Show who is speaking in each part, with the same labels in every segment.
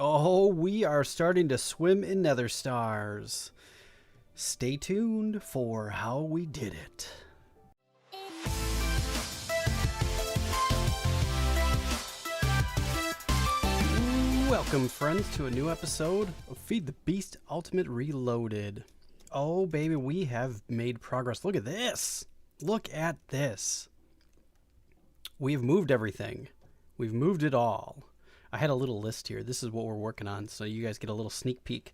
Speaker 1: Oh, we are starting to swim in nether stars. Stay tuned for how we did it. Welcome, friends, to a new episode of Feed the Beast Ultimate Reloaded. Oh, baby, we have made progress. Look at this. Look at this. We've moved everything. We've moved it all. I had a little list here. This is what we're working on, so you guys get a little sneak peek.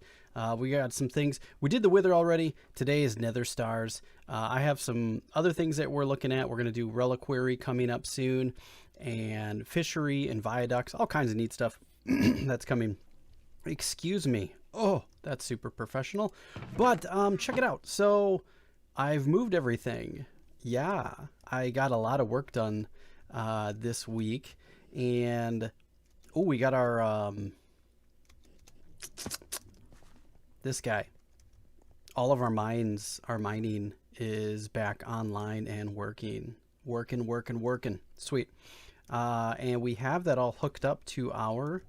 Speaker 1: We got some things. We did the wither already. Today is nether stars. I have some other things that we're looking at. We're going to do reliquary coming up soon, and fishery and viaducts, all kinds of neat stuff that's coming. Excuse me. Oh, that's super professional. But check it out. So I've moved everything. Yeah, I got a lot of work done this week, and oh, we got our this guy. All of our mines, our mining is back online and working. Sweet. And we have that all hooked up to our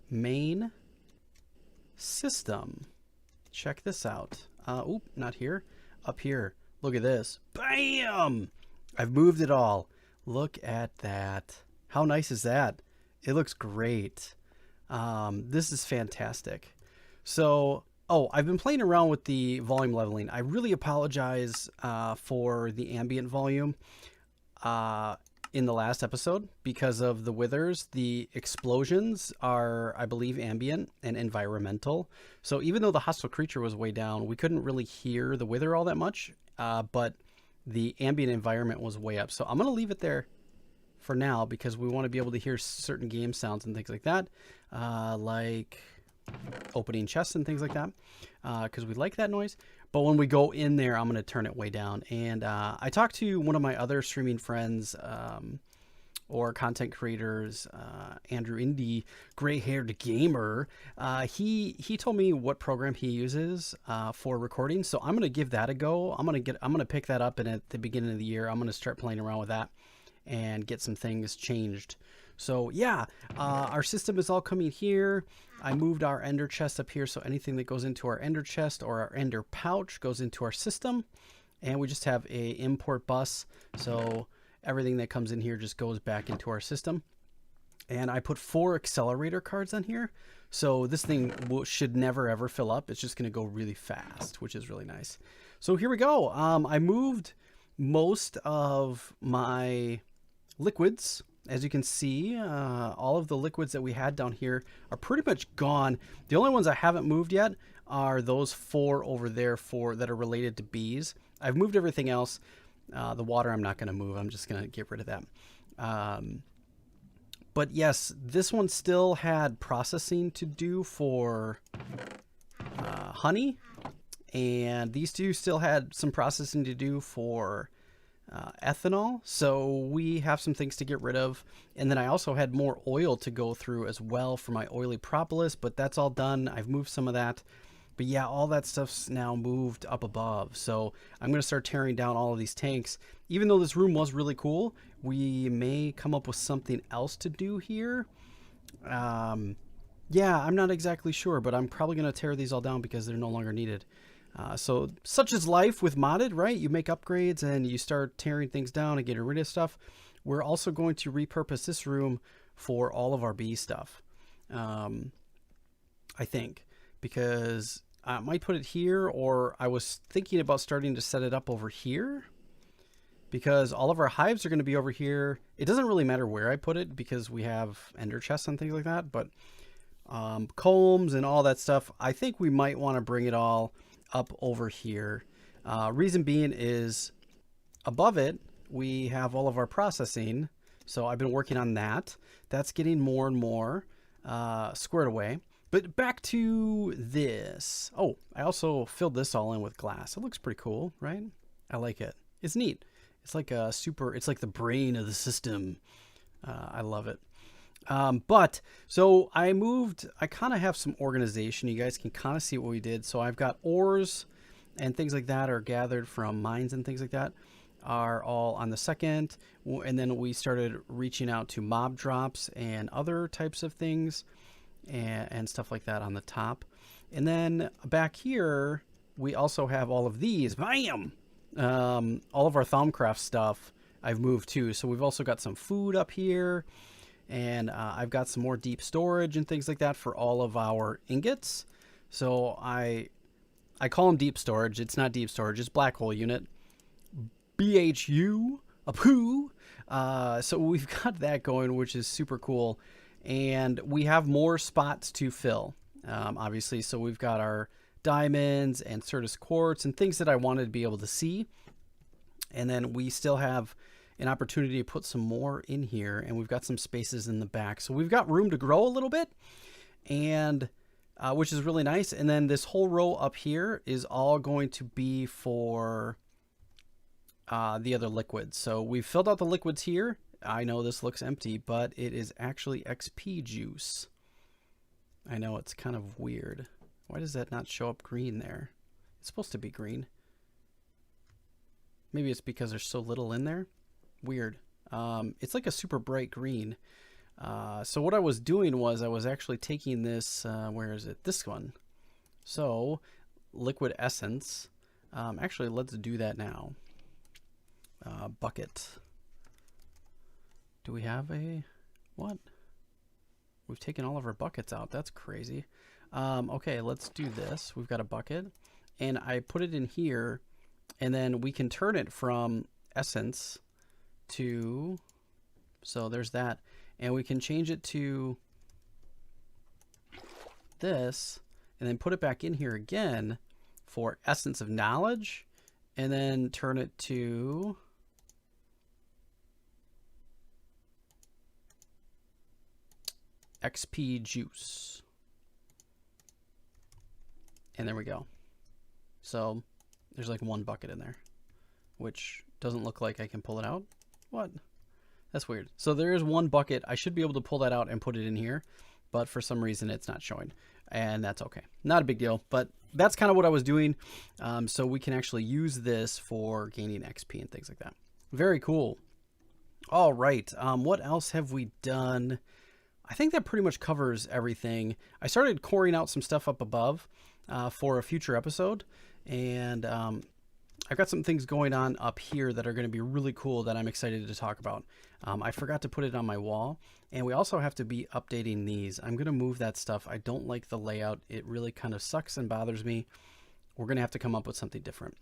Speaker 1: main system. Check this out. Oop, not here. Up here. Look at this. Bam! I've moved it all. Look at that. How nice is that? It looks great. This is fantastic. So, I've been playing around with the volume leveling. I really apologize for the ambient volume in the last episode because of the withers. The explosions are, I believe, ambient and environmental. So even though the hostile creature was way down, we couldn't really hear the wither all that much, but the ambient environment was way up. So I'm going to leave it there for now because we want to be able to hear certain game sounds and things like that, like opening chests and things like that, because we like that noise. But when we go in there, I'm going to turn it way down. And I talked to one of my other streaming friends or content creators, Andrew Indy, gray-haired gamer. He told me what program he uses for recording, so I'm going to give that a go. I'm going to pick that up, and at the beginning of the year, I'm going to start playing around with that and get some things changed. So yeah, our system is all coming here. I moved our ender chest up here, so anything that goes into our ender chest or our ender pouch goes into our system, and we just have a import bus, so everything that comes in here just goes back into our system. And I put 4 accelerator cards on here, so this thing should never ever fill up. It's just going to go really fast, which is really nice. So here we go. I moved most of my liquids. As you can see, all of the liquids that we had down here are pretty much gone. The only ones I haven't moved yet are those 4 over there that are related to bees. I've moved everything else. The water I'm not going to move. I'm just going to get rid of that. But yes, this one still had processing to do for honey. And these two still had some processing to do for ethanol, so we have some things to get rid of. And then I also had more oil to go through as well for my oily propolis, but that's all done. I've moved some of that. But yeah, all that stuff's now moved up above, so I'm going to start tearing down all of these tanks. Even though this room was really cool, we may come up with something else to do here. Yeah, I'm not exactly sure, but I'm probably going to tear these all down because they're no longer needed. So such is life with modded, right? You make upgrades and you start tearing things down and getting rid of stuff. We're also going to repurpose this room for all of our bee stuff, I think, because I might put it here, or I was thinking about starting to set it up over here because all of our hives are going to be over here. It doesn't really matter where I put it because we have ender chests and things like that, but combs and all that stuff, I think we might want to bring it all up over here. Reason being is above it we have all of our processing, so I've been working on that. That's getting more and more squared away. But back to this. Oh, I also filled this all in with glass. It looks pretty cool, right? I like it. It's neat. It's like it's like the brain of the system. I love it. But so I kind of have some organization. You guys can kind of see what we did. So I've got ores and things like that are gathered from mines and things like that are all on the second. And then we started reaching out to mob drops and other types of things. and stuff like that on the top. And then back here, we also have all of these. Bam! All of our Thaumcraft stuff I've moved too. So we've also got some food up here. And I've got some more deep storage and things like that for all of our ingots. So I call them deep storage. It's not deep storage. It's black hole unit. BHU. A poo. So we've got that going, which is super cool. And we have more spots to fill, obviously. So we've got our diamonds and Certus quartz and things that I wanted to be able to see. And then we still have an opportunity to put some more in here, and we've got some spaces in the back. So we've got room to grow a little bit, and which is really nice. And then this whole row up here is all going to be for the other liquids. So we've filled out the liquids here. I know this looks empty, but it is actually XP juice. I know it's kind of weird. Why does that not show up green there? It's supposed to be green. Maybe it's because there's so little in there. Weird. It's like a super bright green. So what I was doing was I was actually taking this, where is it? This one. So liquid essence. Actually, let's do that now. Bucket. Do we have a, what? We've taken all of our buckets out. That's crazy. Okay, let's do this. We've got a bucket, and I put it in here, and then we can turn it from essence to, so there's that, and we can change it to this, and then put it back in here again for essence of knowledge, and then turn it to XP juice. And there we go. So there's like one bucket in there, which doesn't look like I can pull it out. What? That's weird. So there is one bucket. I should be able to pull that out and put it in here, but for some reason it's not showing, and that's okay. Not a big deal, but that's kind of what I was doing. So we can actually use this for gaining XP and things like that. Very cool. All right. What else have we done? I think that pretty much covers everything. I started coring out some stuff up above for a future episode, and I've got some things going on up here that are going to be really cool that I'm excited to talk about. I forgot to put it on my wall, and we also have to be updating these. I'm going to move that stuff. I don't like the layout. It really kind of sucks and bothers me. We're going to have to come up with something different.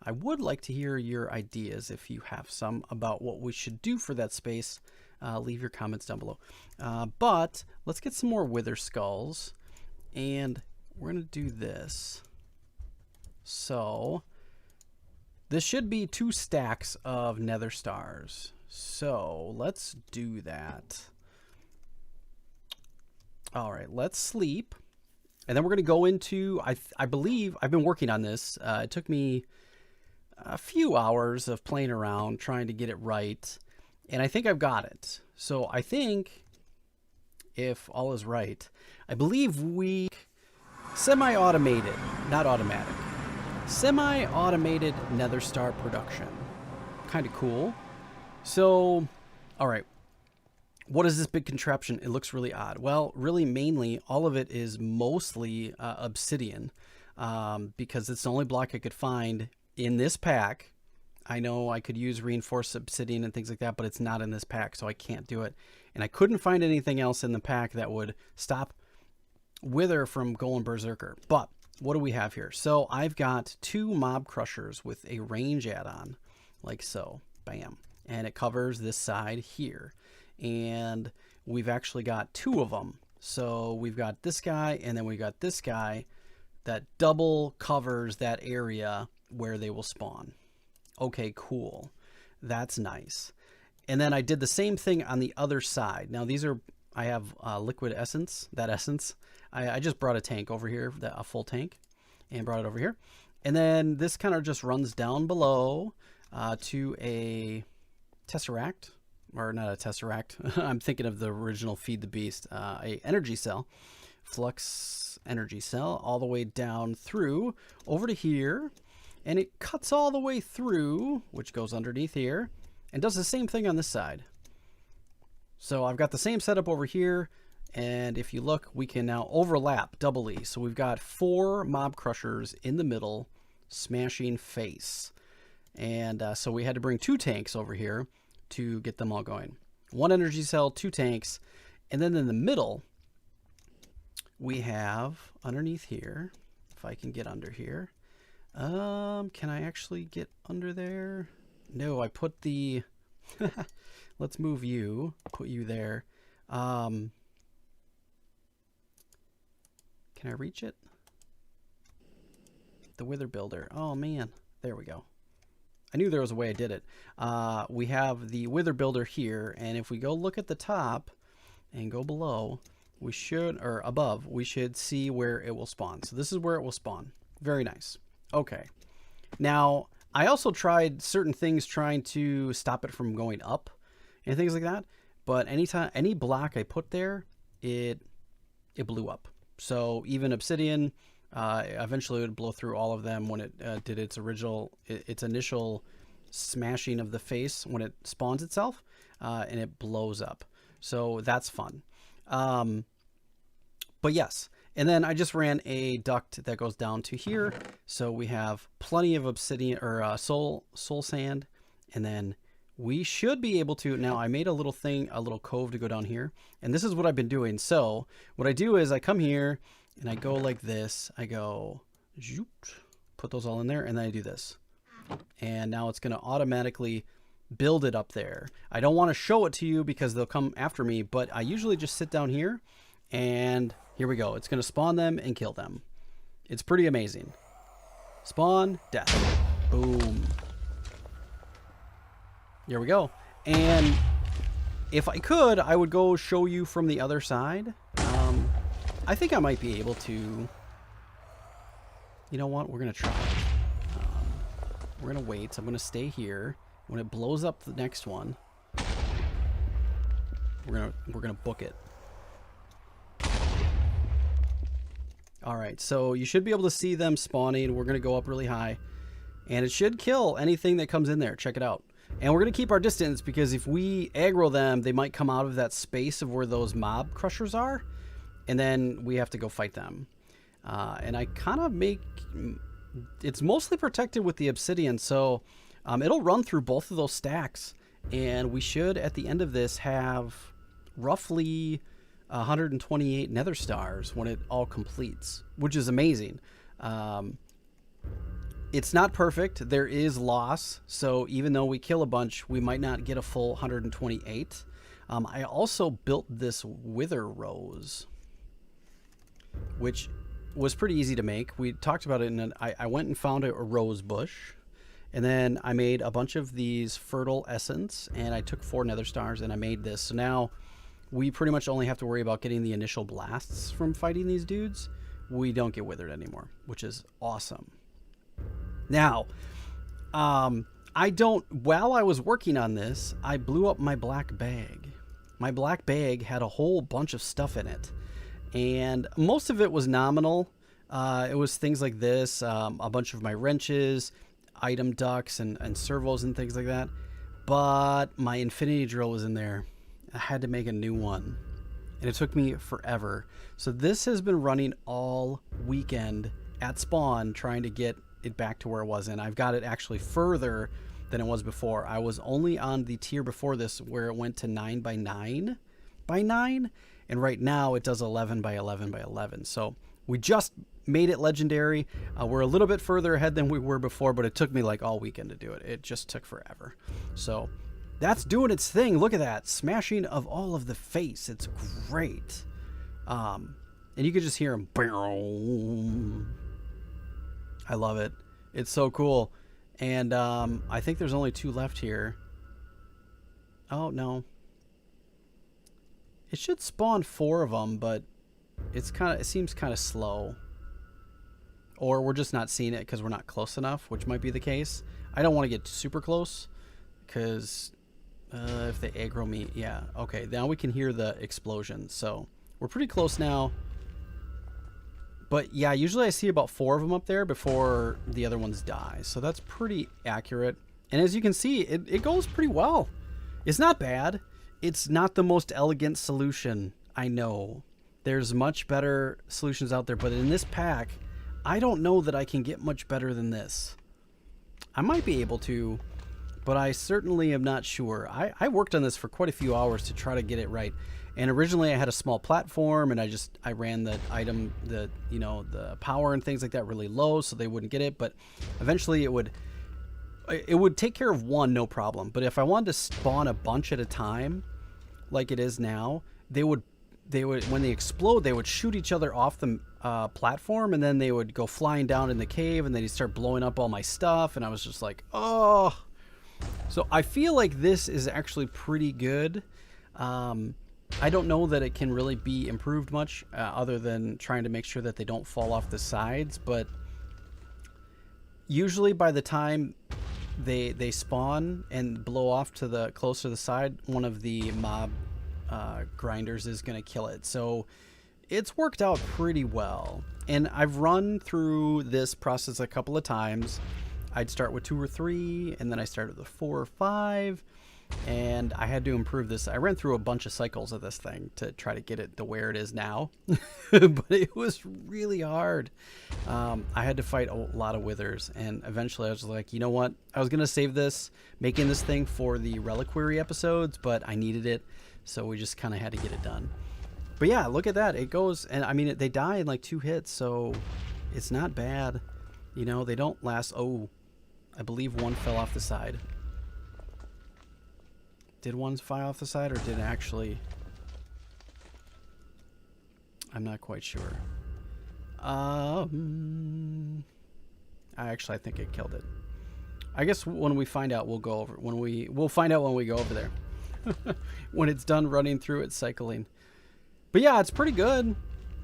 Speaker 1: I would like to hear your ideas if you have some about what we should do for that space. Leave your comments down below. But let's get some more wither skulls, and we're going to do this. So this should be 2 stacks of nether stars. So let's do that. All right, let's sleep. And then we're going to go into, I believe, I've been working on this. It took me a few hours of playing around, trying to get it right. And I think I've got it. So I think, if all is right, I believe we semi-automated, not automatic, semi-automated nether star production. Kind of cool. So, all right. What is this big contraption? It looks really odd. Well, really mainly all of it is mostly obsidian, because it's the only block I could find in this pack. I know I could use reinforced obsidian and things like that, but it's not in this pack, so I can't do it. And I couldn't find anything else in the pack that would stop Wither from going berserker. But what do we have here? So I've got 2 mob crushers with a range add-on, like so. Bam. And it covers this side here. And we've actually got 2 of them. So we've got this guy, and then we got this guy that double covers that area where they will spawn. Okay, cool. That's nice. And then I did the same thing on the other side. Now these are, I have liquid essence, that essence. I just brought a tank over here, a full tank, and brought it over here. And then this kind of just runs down below to a tesseract, or not a tesseract. I'm thinking of the original Feed the Beast, a energy cell, flux energy cell, all the way down through over to here. And it cuts all the way through, which goes underneath here, and does the same thing on this side. So I've got the same setup over here, And if you look, we can now overlap doubly. So we've got 4 mob crushers in the middle smashing face. And so we had to bring 2 tanks over here to get them all going. 1 energy cell, 2 tanks. And then in the middle, we have underneath here, if I can get under here. Can I actually get under there? No, I put the... Let's move you, put you there. Can I reach it? The Wither Builder. Oh man, there we go. I knew there was a way I did it. We have the Wither Builder here, and if we go look at the top and go below, we should, or above, we should see where it will spawn. So this is where it will spawn. Very nice. Okay. Now, I also tried certain things trying to stop it from going up and things like that, but anytime, any block I put there, it blew up. So even obsidian, eventually it would blow through all of them when it did its initial smashing of the face when it spawns itself, and it blows up. So that's fun. But yes, and then I just ran a duct that goes down to here. So we have plenty of obsidian or soul sand, and then we should be able to, now I made a little thing, a little cove to go down here, and this is what I've been doing. So what I do is I come here and I go like this, I go, zoop, put those all in there, and then I do this. And now it's gonna automatically build it up there. I don't wanna show it to you because they'll come after me, but I usually just sit down here and here we go. It's gonna spawn them and kill them. It's pretty amazing. Spawn, death, boom. Here we go. And if I could, I would go show you from the other side. I think I might be able to. You know what? We're going to try. We're going to wait. I'm going to stay here. When it blows up the next one, we're going to book it. All right. So you should be able to see them spawning. We're going to go up really high. And it should kill anything that comes in there. Check it out. And we're going to keep our distance because if we aggro them, they might come out of that space of where those mob crushers are. And then we have to go fight them. And I kind of make... It's mostly protected with the obsidian, so it'll run through both of those stacks. And we should, at the end of this, have roughly 128 nether stars when it all completes, which is amazing. It's not perfect. There is loss. So even though we kill a bunch, we might not get a full 128. I also built this wither rose, which was pretty easy to make. We talked about it, and I went and found a rose bush, and then I made a bunch of these fertile essence, and I took 4 nether stars, and I made this. So now we pretty much only have to worry about getting the initial blasts from fighting these dudes. We don't get withered anymore, which is awesome. Now, while I was working on this, I blew up my black bag. My black bag had a whole bunch of stuff in it, and most of it was nominal. It was things like this, a bunch of my wrenches, item ducts, and servos and things like that. But my infinity drill was in there. I had to make a new one, and it took me forever. So this has been running all weekend at spawn, trying to get it back to where it was, and I've got it actually further than it was before. I was only on the tier before this where it went to 9 by 9 by 9, and right now it does 11 by 11 by 11. So we just made it legendary. We're a little bit further ahead than we were before, but it took me like all weekend to do it. It just took forever. So that's doing its thing. Look at that smashing of all of the face. It's great. And you can just hear him. I love it. It's so cool. And I think there's only 2 left here. Oh, no. It should spawn 4 of them, but it seems kind of slow. Or we're just not seeing it because we're not close enough, which might be the case. I don't want to get super close because if they aggro me, yeah. Okay, now we can hear the explosion. So we're pretty close now. But yeah, usually I see about 4 of them up there before the other ones die. So that's pretty accurate. And as you can see, it goes pretty well. It's not bad. It's not the most elegant solution. I know. There's much better solutions out there, but in this pack, I don't know that I can get much better than this. I might be able to, but I certainly am not sure. I worked on this for quite a few hours to try to get it right. And originally I had a small platform, and I ran the item, the power and things like that really low so they wouldn't get it, but eventually it would take care of one, no problem. But if I wanted to spawn a bunch at a time, like it is now, they would when they explode, they would shoot each other off the platform, and then they would go flying down in the cave, and then he'd start blowing up all my stuff, and I was just like, oh. So I feel like this is actually pretty good. I don't know that it can really be improved much, other than trying to make sure that they don't fall off the sides, but usually by the time they spawn and blow off to the closer to the side, one of the mob grinders is going to kill it. So it's worked out pretty well. And I've run through this process a couple of times. I'd start with 2 or 3, and then I started with 4 or 5, and I had to improve this. I ran through a bunch of cycles of this thing to try to get it to where it is now, but it was really hard. I had to fight a lot of withers, and eventually I was like, you know what? I was going to save this, making this thing for the reliquary episodes, but I needed it, so we just kind of had to get it done. But yeah, look at that. It goes, and I mean, they die in like 2 hits, so it's not bad. You know, they don't last. Oh, I believe one fell off the side. Did one fly off the side, or did it actually? I'm not quite sure. I think it killed it. I guess when we find out, we'll go over. We'll find out when we go over there. When it's done running through it, cycling. But yeah, it's pretty good.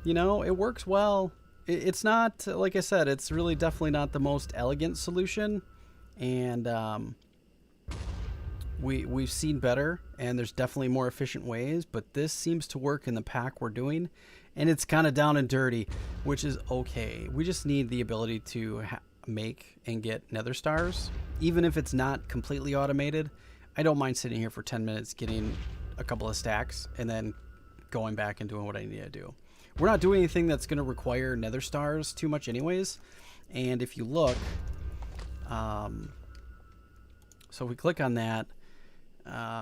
Speaker 1: You know, it works well. It's not, like I said, it's really definitely not the most elegant solution. And we've seen better, and there's definitely more efficient ways, but this seems to work in the pack we're doing, and it's kind of down and dirty, which is okay. We just need the ability to make and get nether stars, even if it's not completely automated. I don't mind sitting here for 10 minutes getting a couple of stacks and then going back and doing what I need to do. We're not doing anything that's going to require nether stars too much anyways, and if you look, so if we click on that,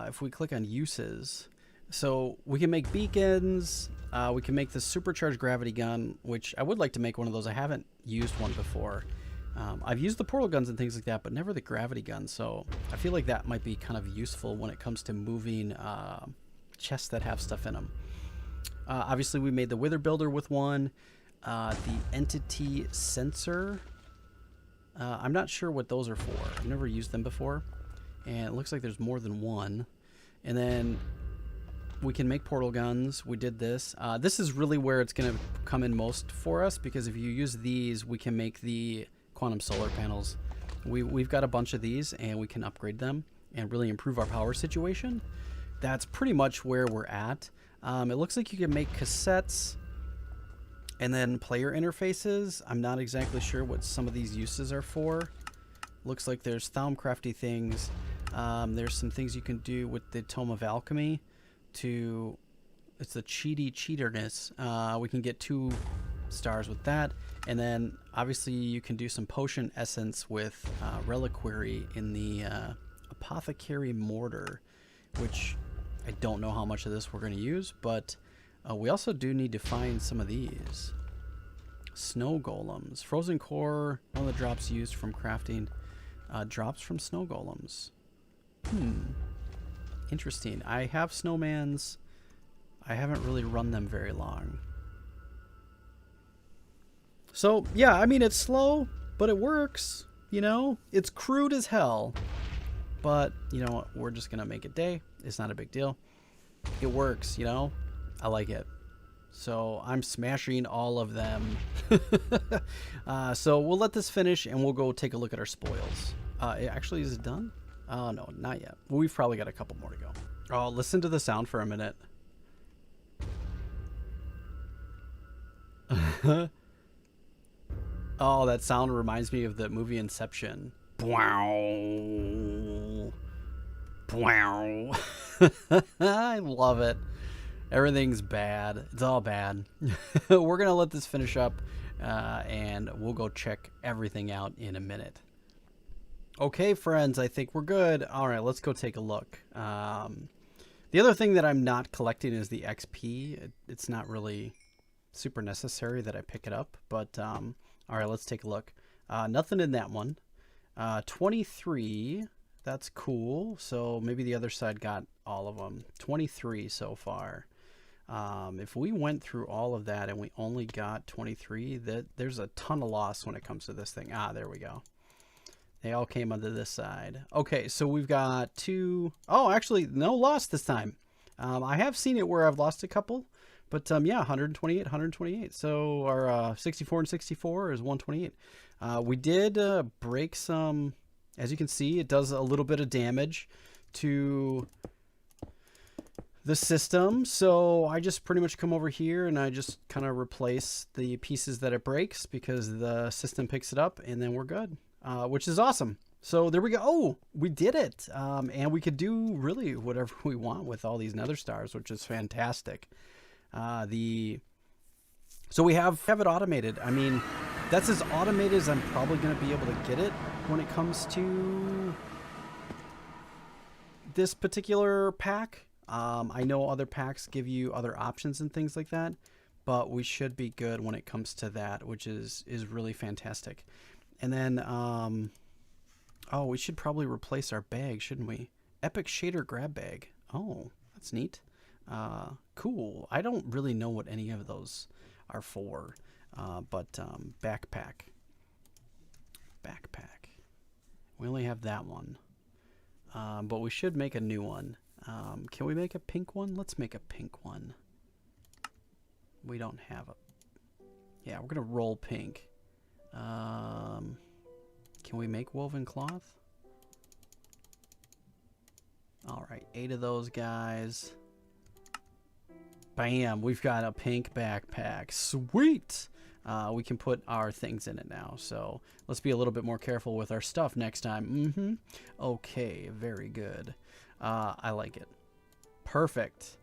Speaker 1: if we click on uses, so we can make beacons, we can make the supercharged gravity gun, which I would like to make one of those. I haven't used one before. I've used the portal guns and things like that, but never the gravity gun, so I feel like that might be kind of useful when it comes to moving chests that have stuff in them. Obviously we made the wither builder with one, the entity sensor. I'm not sure what those are for. I've never used them before, and it looks like there's more than one. And then we can make portal guns. We did this. This is really where it's going to come in most for us, because if you use these, we can make the quantum solar panels. We've got a bunch of these, and we can upgrade them and really improve our power situation. That's pretty much where we're at. It looks like you can make cassettes and then player interfaces. I'm not exactly sure what some of these uses are for. Looks like there's Thaumcrafty things. There's some things you can do with the Tome of Alchemy to... It's the cheaterness. We can get 2 stars with that. And then obviously you can do some potion essence with reliquary in the apothecary mortar, which I don't know how much of this we're going to use, but we also do need to find some of these. Snow golems. Frozen core, one of the drops used from crafting. Drops from snow golems. Interesting. I have snowmans. I haven't really run them very long. So, yeah, I mean, it's slow, but it works. You know, it's crude as hell. But, you know, we're just going to make it day. It's not a big deal. It works, you know. I like it. So I'm smashing all of them. So we'll let this finish, and we'll go take a look at our spoils. Actually, is it done? Oh, no, not yet. We've probably got a couple more to go. Oh, listen to the sound for a minute. Oh, that sound reminds me of the movie Inception. Wow. Wow. I love it. Everything's bad. It's all bad. We're going to let this finish up, and we'll go check everything out in a minute. Okay, friends, I think we're good. All right, let's go take a look. The other thing that I'm not collecting is the XP. It's not really super necessary that I pick it up, but all right, let's take a look. Nothing in that one. 23, that's cool. So maybe the other side got all of them. 23 so far. If we went through all of that and we only got 23, there's a ton of loss when it comes to this thing. There we go. They all came onto this side. Okay, so we've got two. Oh, actually, no loss this time. I have seen it where I've lost a couple, but yeah, 128, 128. So our 64 and 64 is 128. We did break some. As you can see, it does a little bit of damage to the system. So I just pretty much come over here and I just kind of replace the pieces that it breaks because the system picks it up, and then we're good. Which is awesome. So there we go. Oh, we did it. And we could do really whatever we want with all these nether stars, which is fantastic. So we have it automated. I mean, that's as automated as I'm probably going to be able to get it when it comes to this particular pack. I know other packs give you other options and things like that, but we should be good when it comes to that, which is really fantastic. And then, oh, we should probably replace our bag, shouldn't we? Epic Shader Grab Bag. Oh, that's neat. Cool. I don't really know what any of those are for, but backpack. Backpack. We only have that one, but we should make a new one. Can we make a pink one? Let's make a pink one. We don't have a... Yeah, we're going to roll pink. Can we make woven cloth? All right, 8 of those guys. Bam, we've got a pink backpack. Sweet. We can put our things in it now. So let's be a little bit more careful with our stuff next time. Okay, very good. I like it. Perfect.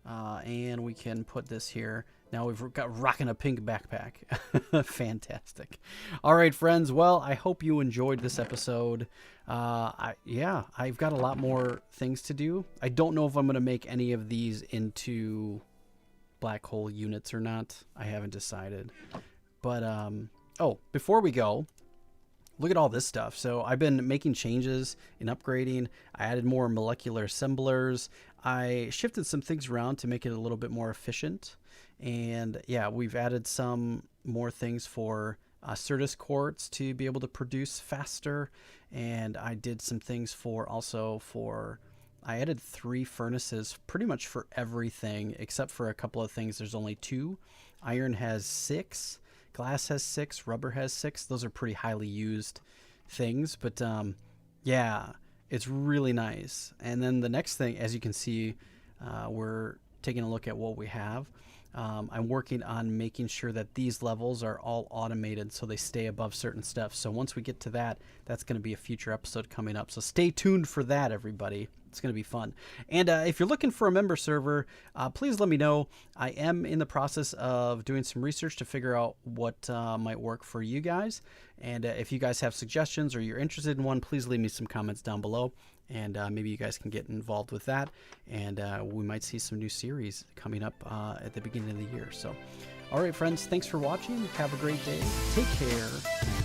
Speaker 1: And we can put this here. Now we've got rocking a pink backpack. Fantastic. All right, friends. Well, I hope you enjoyed this episode. Yeah, I've got a lot more things to do. I don't know if I'm going to make any of these into black hole units or not. I haven't decided. But, oh, before we go, look at all this stuff. So I've been making changes in upgrading. I added more molecular assemblers. I shifted some things around to make it a little bit more efficient. And yeah, we've added some more things for Certus quartz to be able to produce faster. And I did some things for I added 3 furnaces pretty much for everything except for a couple of things. There's only 2. Iron has 6. Glass has 6. Rubber has 6. Those are pretty highly used things. But yeah, it's really nice. And then the next thing, as you can see, we're taking a look at what we have. I'm working on making sure that these levels are all automated so they stay above certain stuff. So once we get to that, that's going to be a future episode coming up. So stay tuned for that, everybody. It's going to be fun. And if you're looking for a member server, please let me know. I am in the process of doing some research to figure out what might work for you guys. And if you guys have suggestions or you're interested in one, please leave me some comments down below. And maybe you guys can get involved with that. And we might see some new series coming up at the beginning of the year. So, all right, friends, thanks for watching. Have a great day. Take care.